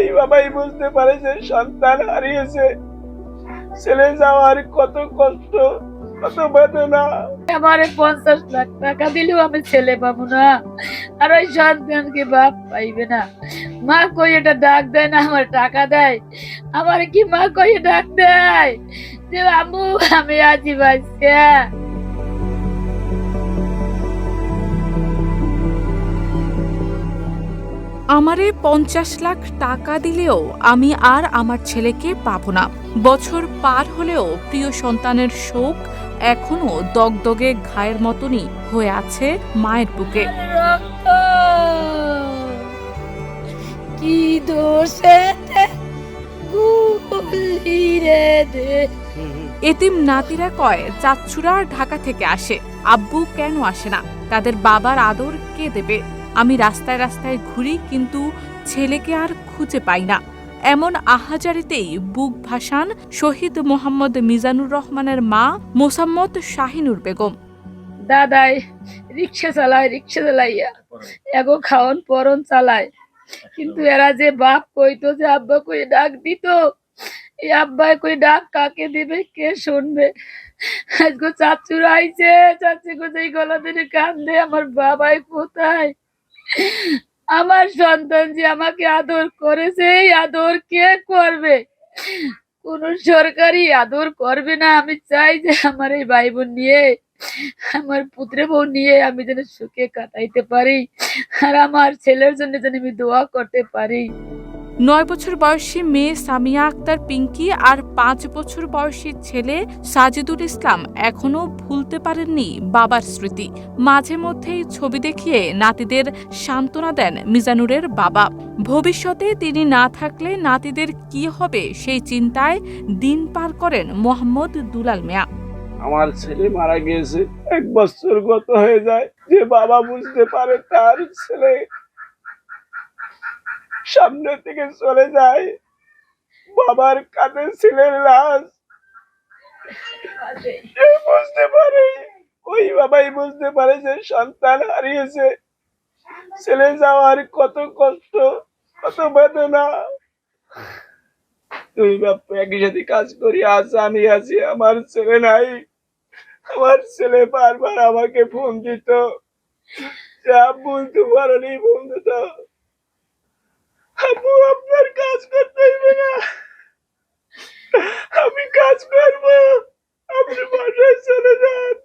ওই বাবাই বুঝতে পারে যে সন্তান হারিয়েছে। ছেলে যাওয়ার কত কষ্ট, কত বেদনা। আমারে 50 লাখ টাকা দিলেও আমি ছেলে পাবো না, আর ওই সন্তানকে বাপ পাইবে না। মা কই এটা ডাক দেয় না, আমার টাকা দেয়। আমার কি মা কই ডাক দেয় যে আম্মু আমি আছি বাচ্চা। আমারে 50 লাখ টাকা দিলেও আমি আর আমার ছেলেকে পাবো না। বছর পার হলেও প্রিয় সন্তানের শোক এখনো দগদগে ঘায়ের মতনই হয়ে আছে মায়ের বুকে। রক্ত কি দোষেতে গুলি রে দে। এতিম নাতিরা কয় চাচ্চুরা ঢাকা থেকে আসে, আব্বু কেন আসে না? তাদের বাবার আদর কে দেবে? আমি রাস্তায় রাস্তায় ঘুরি, কিন্তু ছেলেকে আর খুঁজে পাই না। এমন আহাজারিতেই বুক ভাসান শহীদ মোহাম্মদ মিজানুর রহমানের মা মোসাম্মত শাহিনুর বেগম। দাদাই রিক্সা চালাইয়া এগো খাওন পরন চালায়, কিন্তু এরা যে বাপ কইতো যে আব্বা কই ডাক দিত, এই আব্বাই কই ডাক কাকে দিবে, কে শুনবে? আজকে চাচুরা আইছে, চাচি কোথায় গলা ধরে কান্দে, আমার বাবাই কোথায়? আমার সন্তান যে আমাকে আদর করেছে, এই আদর কে করবে? কোন সরকারি আদর করবে না। আমি চাই যে আমার এই ভাই বোন নিয়ে, আমার পুত্র বউ নিয়ে আমি যেন সুখে কাটাইতে পারি, আর আমার ছেলের জন্য যেন আমি দোয়া করতে পারি। 9 বছর বয়সী মেয়ে সামিয়া আক্তার পিঙ্কি আর 5 বছর বয়সী ছেলে সাজিদুল ইসলাম এখনো ভুলতে পারেননি বাবার স্মৃতি। মাঝে মধ্যেই ছবি দেখিয়ে নাতিদের সান্ত্বনা দেন মিজানুরের বাবা। ভবিষ্যতে তিনি না থাকলে নাতিদের কি হবে সেই চিন্তায় দিন পার করেন মোহাম্মদ দুলাল মিয়া। আমার ছেলে মারা গিয়েছে, 1 বছর গত হয়ে যায়। যে বাবা বুঝতে পারে তার ছেলে সামনে থেকে চলে যায়, বাবার কাঁধে ছেলের লাশ বুঝতে পারে, ওই বাবাই বুঝতে পারে যে সন্তান হারিয়েছে। ছেলে যাওয়ার কত কষ্ট, কত বেদনা। তুই বাপ একই সাথে কাজ করি, আজ আমি আছি, আমার ছেলে নাই। আমার ছেলে বারবার আমাকে ফোন দিত, যা বলতে পারেনি, ফোন দিত, আব্বু আপনার কাজ করতে হইবে না, আমি কাজ করবো, আপনি বাসায় চলে যান।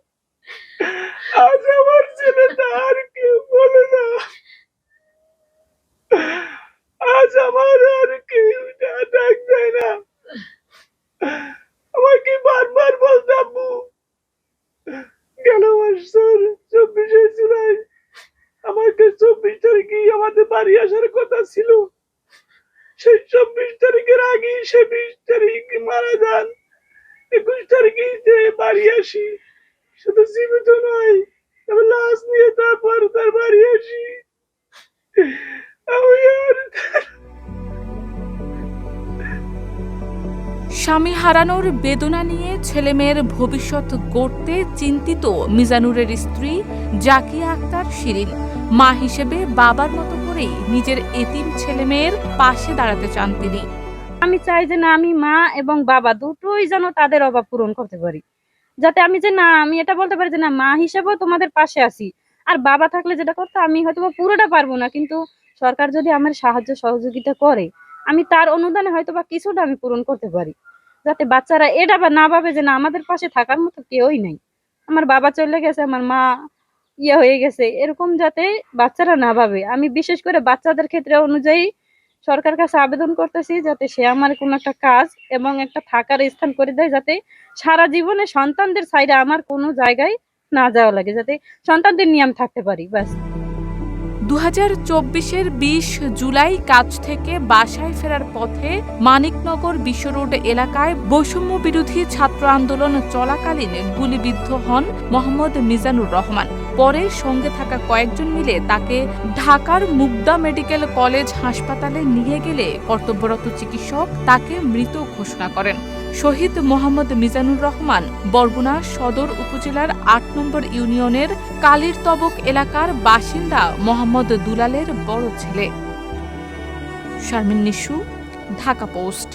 আজ আমার ছেলে তার কেউ বলে না, আজ আমার আর কেউ ডাক দেয় না। আমাকে বারবার বলতো আব্বু, গেল বছর 24শে জুলাই আমাকে 24 তারিখে আমাদের বাড়ি আসার কথা ছিল। সেই 24 তারিখের আগে সে 20 তারিখ মারা যান। 21 তারিখে যে বাড়ি আসি, শুধু জীবিত নয়, তবে লাশ নিয়ে তারপর তার বাড়ি আসি। আমি আর স্বামী হারানোর বেদনা নিয়ে ছেলেমেয়ের ভবিষ্যৎ গড়তে চিন্তিত মিজানুরের স্ত্রী জাকিয়া আক্তার শিরিন। মা হিসেবে বাবার মতো করেই নিজের এতিম ছেলেমেয়ের পাশে দাঁড়াতে চান তিনি। আমি চাই যে না, আমি মা এবং বাবা দুটোই যেন তাদের অভাব পূরণ করতে পারি, যাতে আমি যে না, আমি এটা বলতে পারি যে না, মা হিসেবেও তোমাদের পাশে আছি। আর বাবা থাকলে যেটা করতে আমি হয়তো পুরোটা পারবো না, কিন্তু সরকার যদি আমার সাহায্য সহযোগিতা করে, আমি তার অনুদানে হয়তো বা কিছুটা আমি পূরণ করতে পারি, যাতে বাচ্চারা এটা বা না ভাবে যে না, আমাদের পাশে থাকার মতো কেউই নেই, আমার বাবা চলে গেছে, আমার মা হয়ে গেছে, এরকম যাতে বাচ্চারা না ভাবে। আমি বিশেষ করে বাচ্চাদের ক্ষেত্রে অনুযায়ী সরকার কাছে আবেদন করতেছি, যাতে সে আমার কোনো একটা কাজ এবং একটা থাকার স্থান করে দেয়, যাতে সারা জীবনে সন্তানদের সাইডে আমার কোনো জায়গায় না যাওয়া লাগে, যাতে সন্তানদের নিয়ে আমি থাকতে পারি, ব্যাস। 2024-এর 20 জুলাই কাজ থেকে বাসায় ফেরার পথে মানিকনগর বিশ্ব রোড এলাকায় বৈষম্য বিরোধী ছাত্র আন্দোলন চলাকালীন গুলিবিদ্ধ হন মোহাম্মদ মিজানুর রহমান। পরে সঙ্গে থাকা কয়েকজন মিলে তাকে ঢাকার মুগদা মেডিকেল কলেজ হাসপাতালে নিয়ে গেলে কর্তব্যরত চিকিৎসক তাকে মৃত ঘোষণা করেন। শহীদ মোহাম্মদ মিজানুর রহমান বরগুনা সদর উপজেলার 8 নম্বর ইউনিয়নের কালির তবক এলাকার বাসিন্দা মোহাম্মদ দুলালের বড় ছেলে। শারমিন নিশু, ঢাকা পোস্ট।